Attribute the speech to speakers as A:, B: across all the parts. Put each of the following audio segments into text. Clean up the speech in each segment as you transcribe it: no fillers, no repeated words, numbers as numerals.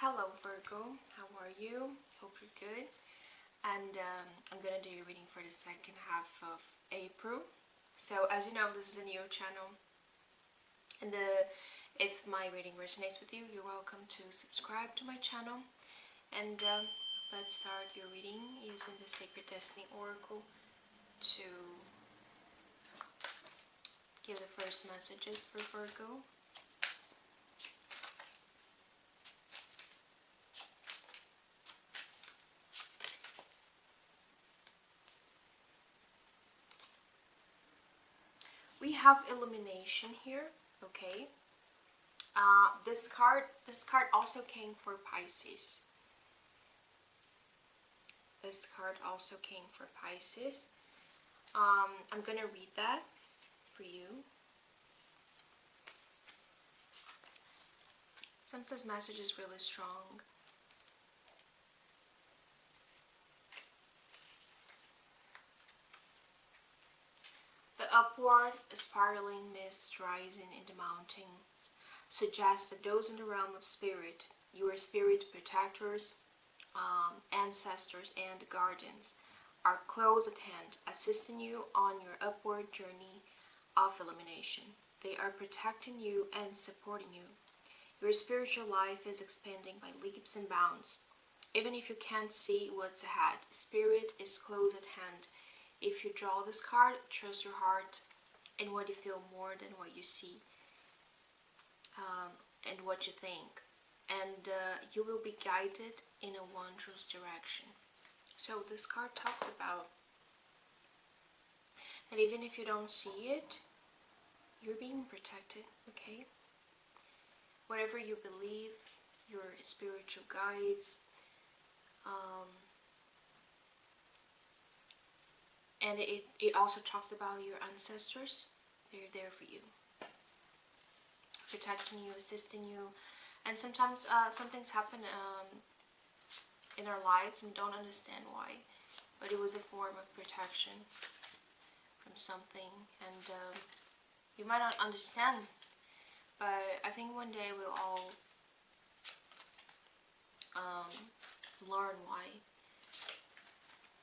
A: Hello Virgo, how are you? Hope you're good. And I'm gonna do your reading for the second half of April. So as you know, this is a new channel, and if my reading resonates with you, you're welcome to subscribe to my channel. And let's start your reading using the Sacred Destiny Oracle to give the first messages for Virgo. We have illumination here, okay? This card also came for Pisces. This card also came for Pisces. I'm gonna read that for you. Since this message is really strong. The upward spiraling mist rising in the mountains suggests that those in the realm of spirit, your spirit protectors, ancestors, and guardians, are close at hand, assisting you on your upward journey of illumination. They are protecting you and supporting you. Your spiritual life is expanding by leaps and bounds. Even if you can't see what's ahead, spirit is close at hand. If you draw this card, trust your heart and what you feel more than what you see and what you think. And you will be guided in a wondrous direction. So this card talks about that even if you don't see it, you're being protected, okay? Whatever you believe, your spiritual guides, and it also talks about your ancestors. They're there for you, protecting you, assisting you. And sometimes some things happen in our lives and we don't understand why, but it was a form of protection from something, and you might not understand, but I think one day we'll all learn why.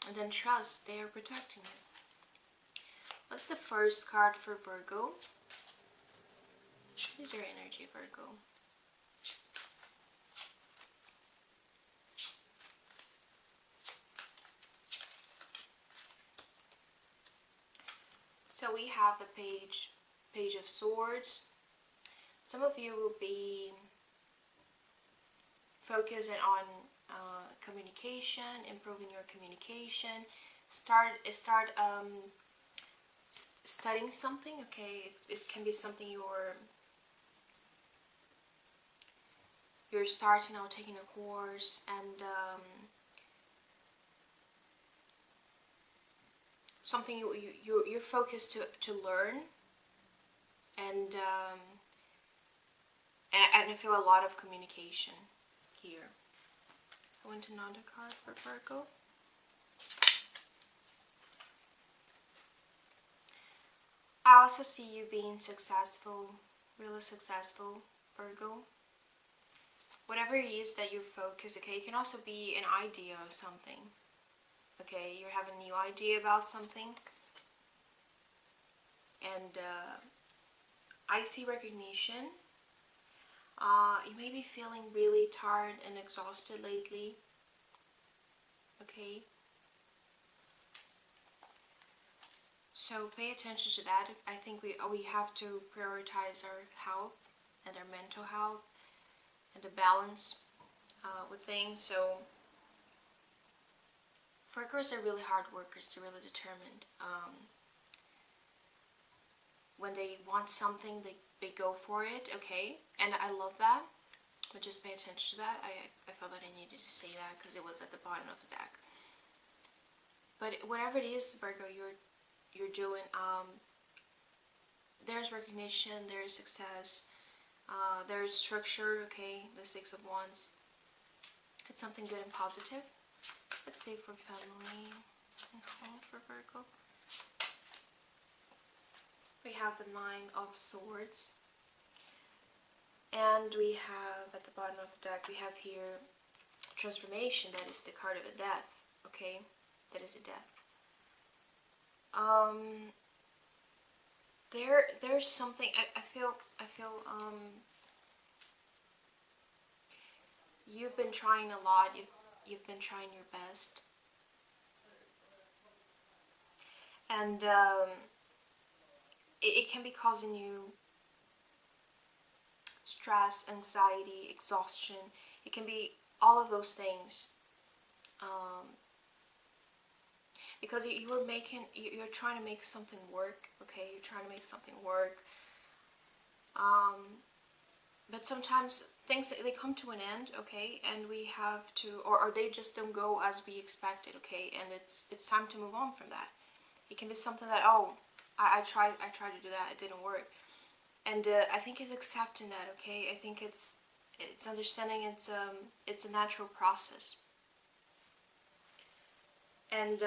A: And then trust, they are protecting you. What's the first card for Virgo? What is your energy, Virgo? So we have the Page of Swords. Some of you will be focusing on communication, improving your communication. Start studying something, okay? It can be something you're starting out, taking a course, and something you're focused to learn, and I feel a lot of communication here. I want another card for Virgo. I also see you being successful, really successful, Virgo. Whatever it is that you're focused, okay, it can also be an idea of something. Okay, you have a new idea about something. And I see recognition. You may be feeling really tired and exhausted lately. Okay. So pay attention to that. I think we have to prioritize our health and our mental health and the balance with things. So Virgos are really hard workers. They're really determined. When they want something, they go for it, okay? And I love that. But just pay attention to that. I felt that I needed to say that because it was at the bottom of the deck. But whatever it is, Virgo, you're doing, there's recognition, there's success, there's structure, okay? The Six of Wands. It's something good and positive. Let's say for family and home for Virgo. We have the Nine of Swords. And we have at the bottom of the deck, we have here transformation. That is the card of a death. Okay, that is a death. There's something I feel you've been trying a lot. You've been trying your best, and it can be causing you stress, anxiety, exhaustion. It can be all of those things, because you're trying to make something work. Okay, you're trying to make something work. But sometimes things, they come to an end, okay, and we have to, or they just don't go as we expected, okay, and it's time to move on from that. It can be something that, oh, I tried to do that, it didn't work, and I think it's accepting that, okay. I think it's understanding it's a natural process, and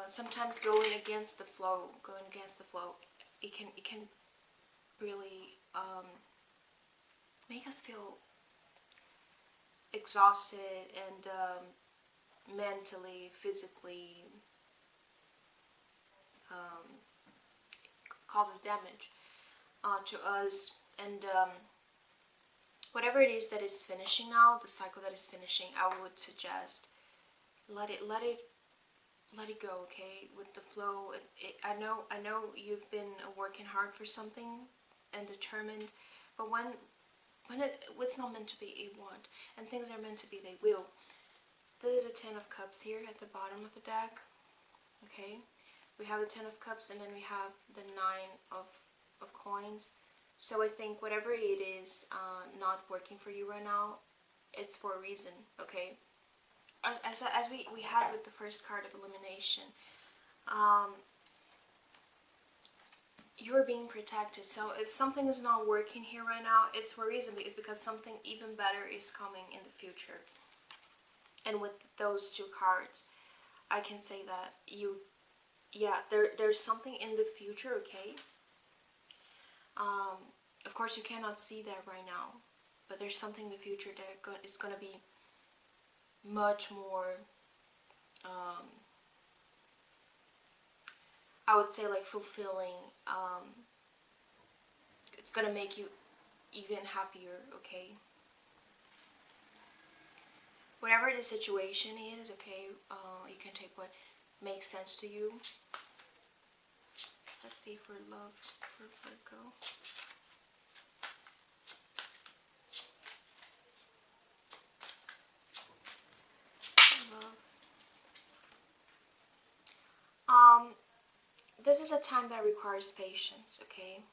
A: sometimes going against the flow, it can really make us feel exhausted and mentally, physically, causes damage to us. And whatever it is that is finishing now, the cycle that is finishing, I would suggest let it go, okay, with the flow. I know you've been working hard for something and determined, but when it's not meant to be, it won't, and things are meant to be, they will. This is a 10 of Cups here at the bottom of the deck, okay. We have the 10 of Cups, and then we have the 9 of Coins. So I think whatever it is not working for you right now, it's for a reason, okay. As we had with the first card of Elimination, you're being protected. So if something is not working here right now, it's for a reason. It's because something even better is coming in the future. And with those two cards, I can say that there's something in the future, okay. Of course, you cannot see that right now, but there's something in the future that is going to be much more, I would say, like, fulfilling. It's going to make you even happier, okay. Whatever the situation is, okay, you can take what makes sense to you. Let's see for love for Virgo. This is a time that requires patience, okay?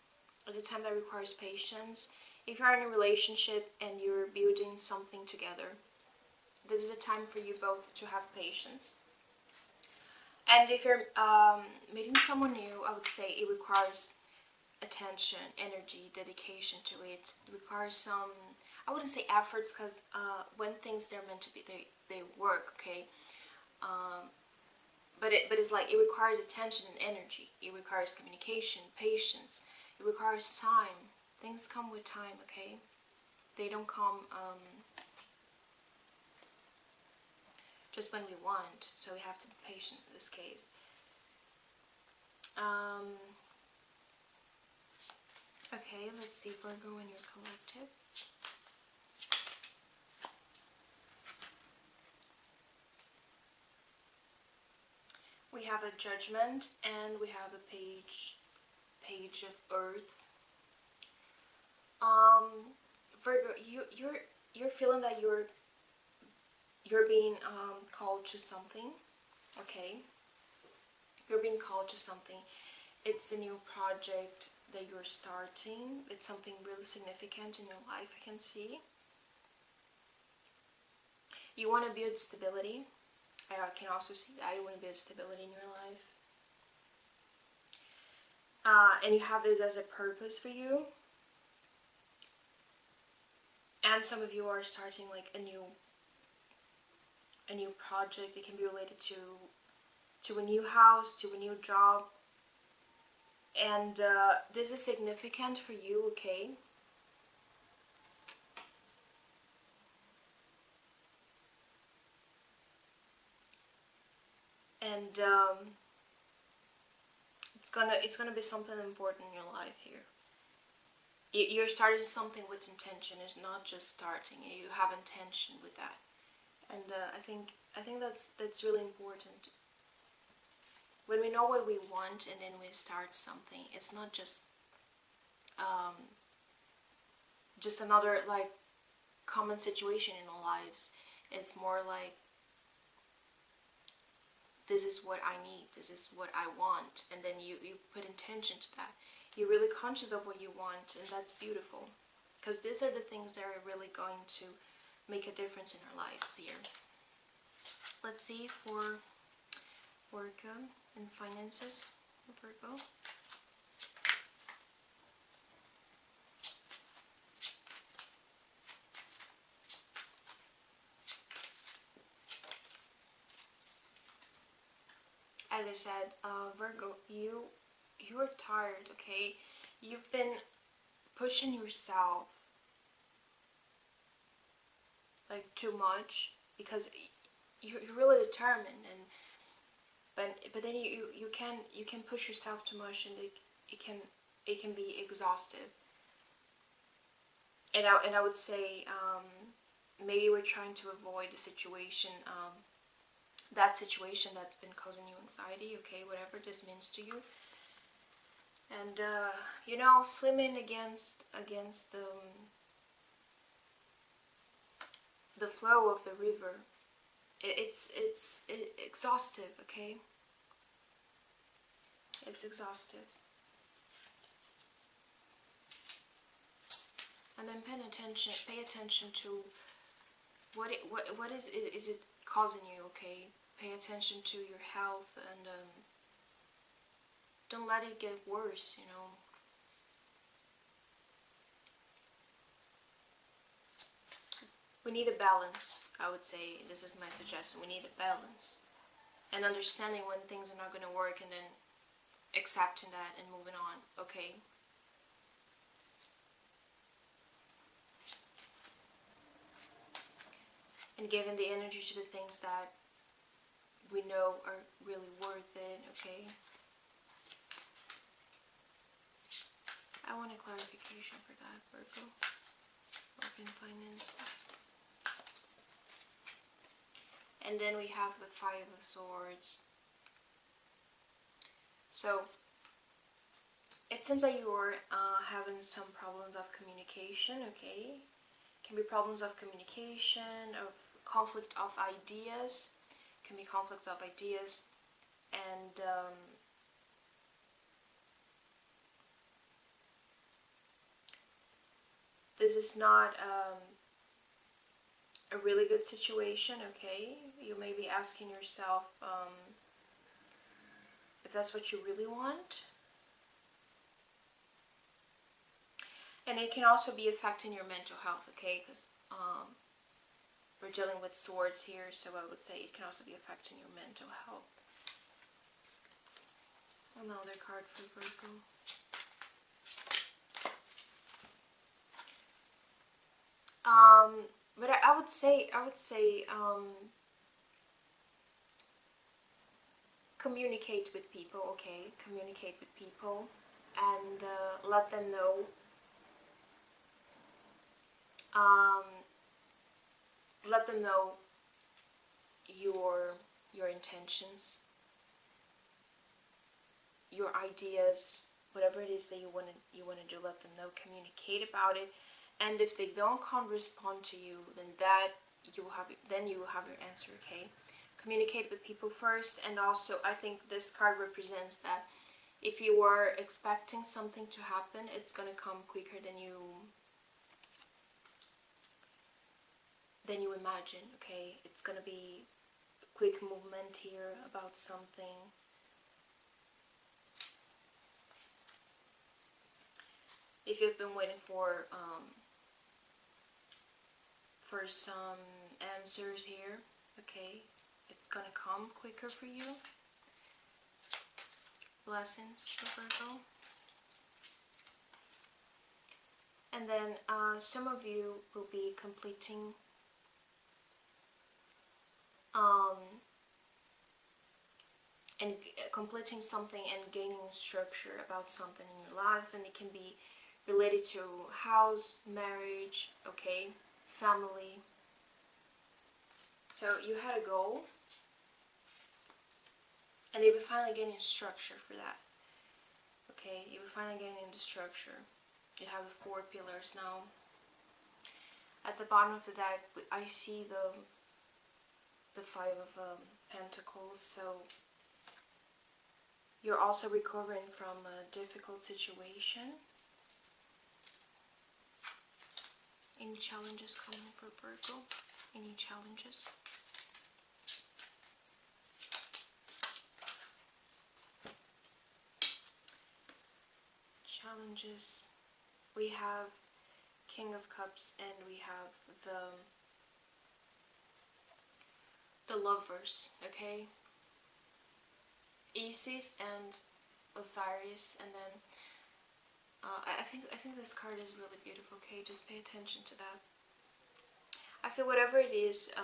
A: It's a time that requires patience. If you're in a relationship and you're building something together, this is a time for you both to have patience. And if you're meeting someone new, I would say it requires attention, energy, dedication to it. It requires some, I wouldn't say efforts, because when things they're meant to be, they work, okay? But it's like, it requires attention and energy. It requires communication, patience. It requires time. Things come with time, okay? They don't come just when we want. So we have to be patient in this case. Okay, let's see, Virgo and your collective. We have a Judgment, and we have a page of Earth. Virgo, you're feeling that you're being called to something, okay? You're being called to something. It's a new project that you're starting. It's something really significant in your life, I can see. You want to build stability. I can also see that you want to build stability in your life. And you have this as a purpose for you. And some of you are starting like a new project. It can be related to a new house, to a new job. And this is significant for you, okay? and it's gonna be something important in your life here. You're starting something with intention. It's not just starting. You have intention with that, and I think that's really important. When we know what we want and then we start something, it's not just another like common situation in our lives. It's more like, this is what I need, this is what I want, and then you put intention to that. You're really conscious of what you want, and that's beautiful, because these are the things that are really going to make a difference in our lives here. Let's see for work and finances, Virgo. As I said, Virgo, you are tired, okay? You've been pushing yourself like too much, because you're really determined, and but then you can push yourself too much, and it can be exhaustive. And I would say maybe we're trying to avoid the situation, that situation that's been causing you anxiety, okay, whatever this means to you. And you know, swimming against the flow of the river, it's exhaustive, okay? It's exhaustive. And then pay attention to what is it causing you, okay? Pay attention to your health, and don't let it get worse, you know. We need a balance, I would say. This is my suggestion. We need a balance. And understanding when things are not going to work, and then accepting that and moving on, okay? And giving the energy to the things that we know are really worth it, okay? I want a clarification for that, Virgo. Open finances. And then we have the Five of Swords. So, it seems like you're having some problems of communication, okay? Can be problems of communication, of conflict of ideas. Can be conflicts of ideas. And this is not a really good situation, okay? You may be asking yourself if that's what you really want. And it can also be affecting your mental health, okay? Because we're dealing with swords here, so I would say it can also be affecting your mental health. Another card for Virgo. But I would say communicate with people, okay? Communicate with people, and let them know. Let them know your intentions, your ideas, whatever it is that you want to do. Let them know. Communicate about it, and if they don't respond to you, then you will have your answer. Okay, communicate with people first, and also I think this card represents that if you are expecting something to happen, it's gonna come quicker than you imagine. Okay, it's gonna be a quick movement here about something. If you've been waiting for some answers here, okay, it's gonna come quicker for you. Blessings, Virgo. And then some of you will be completing and completing something and gaining structure about something in your lives. And it can be related to house, marriage, okay, family. So you had a goal, and you were finally getting structure for that. Okay, you were finally getting into structure. You have the 4 pillars now. At the bottom of the deck, I see the 5 of Pentacles. So you're also recovering from a difficult situation. Any challenges coming for Virgo? Any challenges? Challenges. We have King of Cups and we have the Lovers, okay? Isis and Osiris, and then I think this card is really beautiful, okay? Just pay attention to that. I feel whatever it is,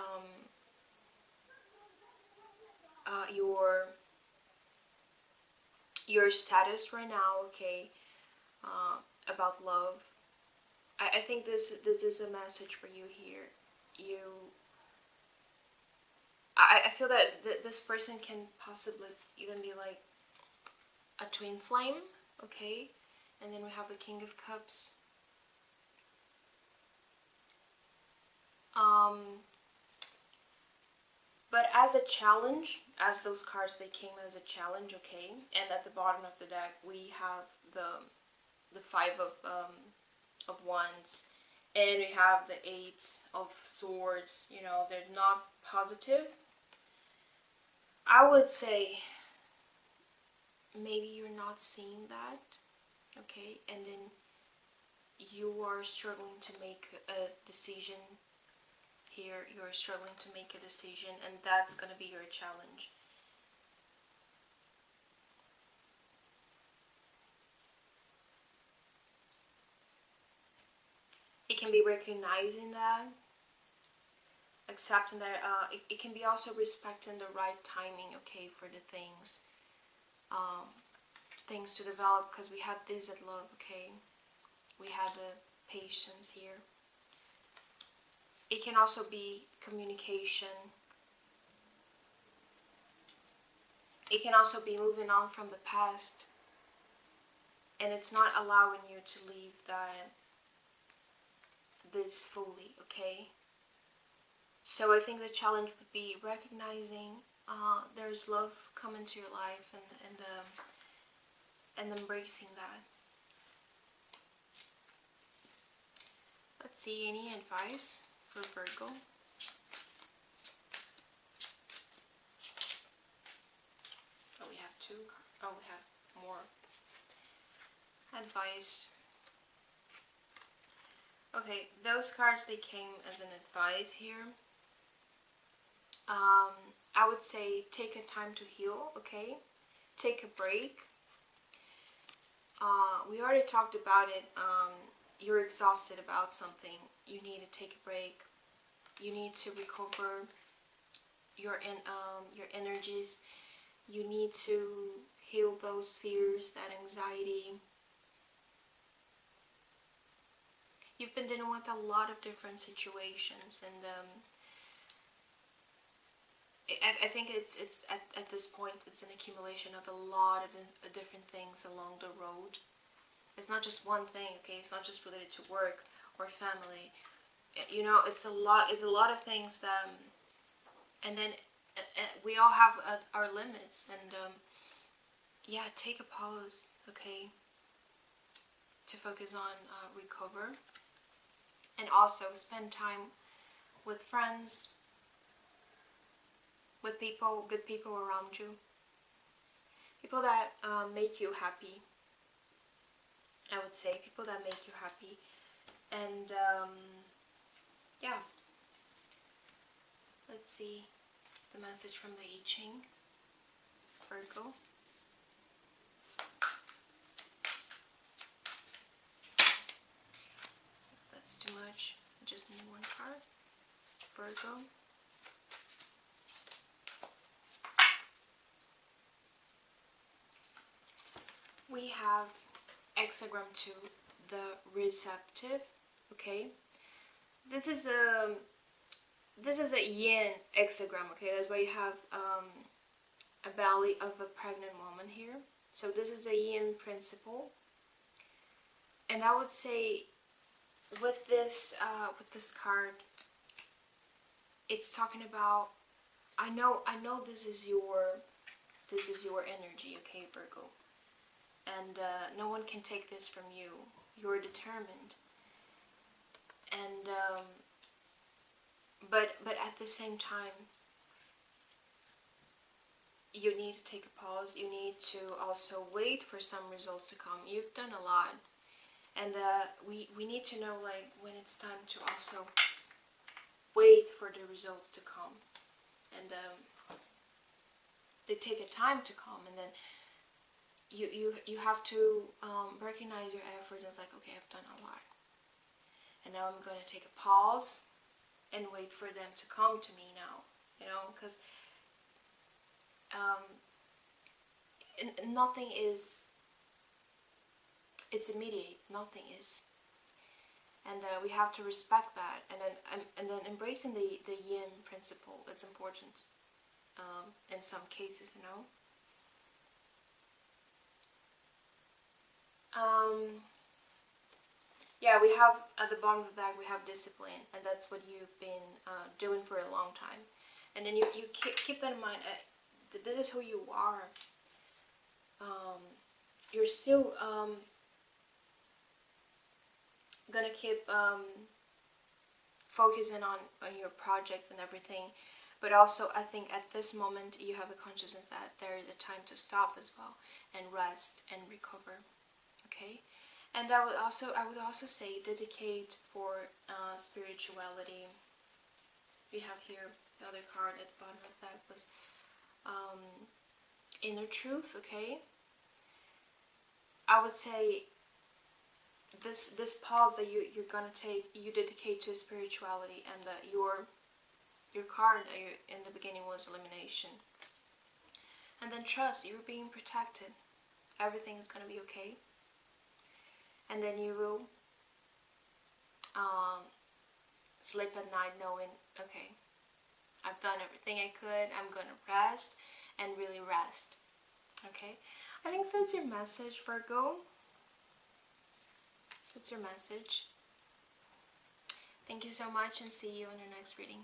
A: your status right now, okay, about love. I think this is a message for you here. I feel that this person can possibly even be like a twin flame, okay? And then we have the King of Cups. But as a challenge, as those cards, they came as a challenge, okay? And at the bottom of the deck, we have the 5 of Wands, and we have the 8 of Swords. You know, they're not positive. I would say maybe you're not seeing that, okay? And then you are struggling to make a decision here. You're struggling to make a decision, and that's going to be your challenge. It can be recognizing that, accepting that. It can be also respecting the right timing, okay, for the things things to develop, because we had this at love, okay? We had the patience here. It can also be communication. It can also be moving on from the past, and it's not allowing you to leave this fully, okay? So I think the challenge would be recognizing there's love coming to your life, and embracing that. Let's see, any advice for Virgo? Oh, we have 2. Oh, we have more. Advice. Okay, those cards, they came as an advice here. I would say take a time to heal, okay? Take a break. We already talked about it. You're exhausted about something. You need to take a break. You need to recover your energies. You need to heal those fears, that anxiety. You've been dealing with a lot of different situations, and I think it's at this point it's an accumulation of a lot of different things along the road. It's not just one thing, okay? It's not just related to work or family. You know, it's a lot of things that, and then we all have our limits, and yeah, take a pause, okay, to focus on recover, and also spend time with friends, with people, good people around you, people that make you happy. I would say people that make you happy, and yeah. Let's see the message from the I Ching, Virgo. That's too much. I just need one card. Virgo. we have hexagram 2, the receptive. Okay, this is a yin hexagram. Okay, that's why you have a belly of a pregnant woman here. So this is a yin principle, and I would say with this card, it's talking about, I know this is your energy, okay, Virgo, and no one can take this from you. You're determined, and but at the same time, you need to take a pause. You need to also wait for some results to come. You've done a lot, and we need to know, like, when it's time to also wait for the results to come, and they take a time to come, and then you have to recognize your effort. It's like, okay, I've done a lot, and now I'm going to take a pause and wait for them to come to me now, because nothing is, it's immediate, nothing is, and we have to respect that, and then embracing the yin principle. It's important in some cases, yeah, we have at the bottom of that, we have discipline, and that's what you've been doing for a long time, and then you keep that in mind. This is who you are. You're still gonna keep focusing on your projects and everything, but also I think at this moment you have a consciousness that there is a time to stop as well and rest and recover. Okay, and I would also say dedicate for spirituality. We have here the other card at the bottom of that was inner truth. Okay, I would say this pause that you're gonna take, you dedicate to spirituality, and your card in the beginning was elimination, and then trust. You're being protected. Everything is gonna be okay, and then you will sleep at night knowing, okay, I've done everything I could. I'm gonna rest and really rest. Okay, I think that's your message, Virgo. That's your message. Thank you so much, and see you in your next reading.